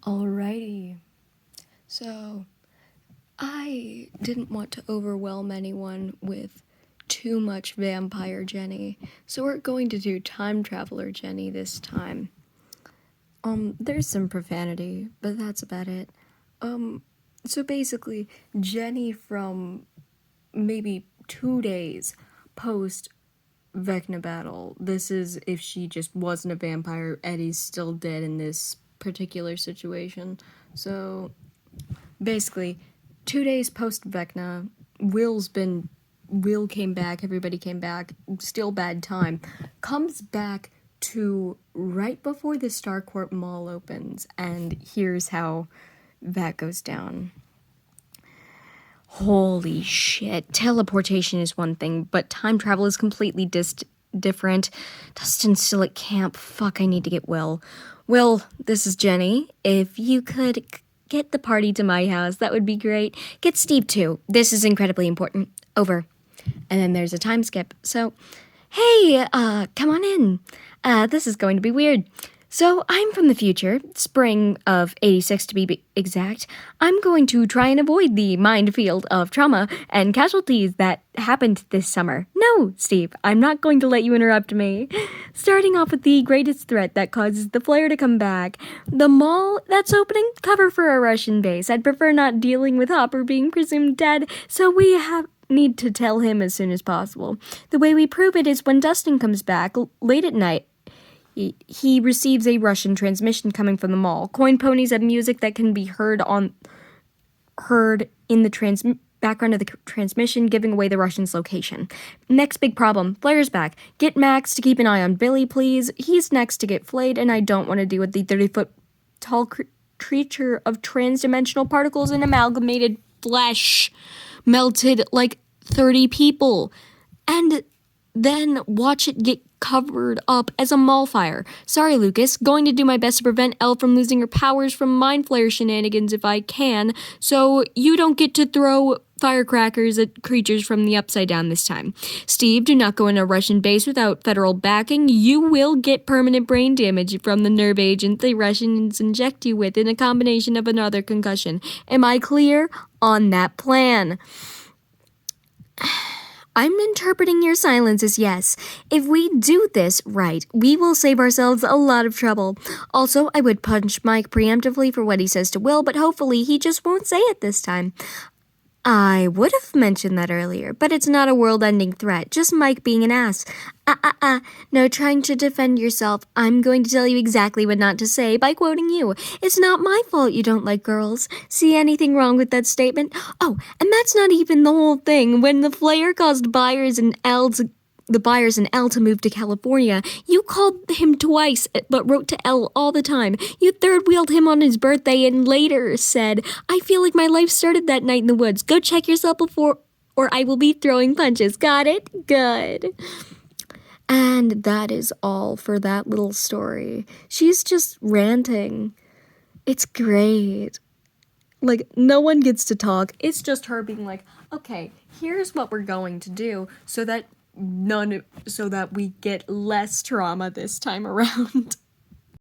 Alrighty. So, I didn't want to overwhelm anyone with too much Vampire Jenny, so we're going to do Time Traveler Jenny this time. There's some profanity, but that's about it. So basically, Jenny from maybe 2 days post Vecna battle. This is if she just wasn't a vampire, Eddie's still dead in this particular situation. So basically, 2 days post Vecna, Will came back, everybody came back, still bad time. Comes back to right before the Starcourt Mall opens, and here's how that goes down. Holy shit. Teleportation is one thing, but time travel is completely different. Dustin's still at camp. Fuck, I need to get Will. Will, this is Jenny. If you could get the party to my house, that would be great. Get Steve too. This is incredibly important. Over. And then there's a time skip. So, hey, come on in. This is going to be weird. So, I'm from the future, spring of 86 to be exact. I'm going to try and avoid the minefield of trauma and casualties that happened this summer. No, Steve, I'm not going to let you interrupt me. Starting off with the greatest threat that causes the flare to come back. The mall that's opening, cover for a Russian base. I'd prefer not dealing with Hopper being presumed dead, so we need to tell him as soon as possible. The way we prove it is when Dustin comes back late at night. He receives a Russian transmission coming from the mall. Coin ponies have music that can be heard in the background of the transmission, giving away the Russian's location. Next big problem, Flare's back. Get Max to keep an eye on Billy, please. He's next to get flayed, and I don't want to deal with the 30-foot tall creature of trans-dimensional particles and amalgamated flesh. Melted like 30 people. And then watch it get covered up as a mall fire. Sorry, Lucas. Going to do my best to prevent Elle from losing her powers from mind flare shenanigans if I can, so you don't get to throw firecrackers at creatures from the upside down this time. Steve, do not go in a Russian base without federal backing. You will get permanent brain damage from the nerve agent the Russians inject you with in a combination of another concussion. Am I clear on that plan? I'm interpreting your silence as yes. If we do this right, we will save ourselves a lot of trouble. Also, I would punch Mike preemptively for what he says to Will, but hopefully he just won't say it this time. I would have mentioned that earlier, but it's not a world-ending threat, just Mike being an ass. No trying to defend yourself. I'm going to tell you exactly what not to say by quoting you. It's not my fault you don't like girls. See anything wrong with that statement? Oh, and that's not even the whole thing. When the flare caused the buyers in Elle to move to California, you called him twice, but wrote to Elle all the time. You third-wheeled him on his birthday and later said, I feel like my life started that night in the woods. Go check yourself before, or I will be throwing punches. Got it? Good. And that is all for that little story. She's just ranting. It's great. Like, no one gets to talk. It's just her being like, okay, here's what we're going to do so that we get less trauma this time around.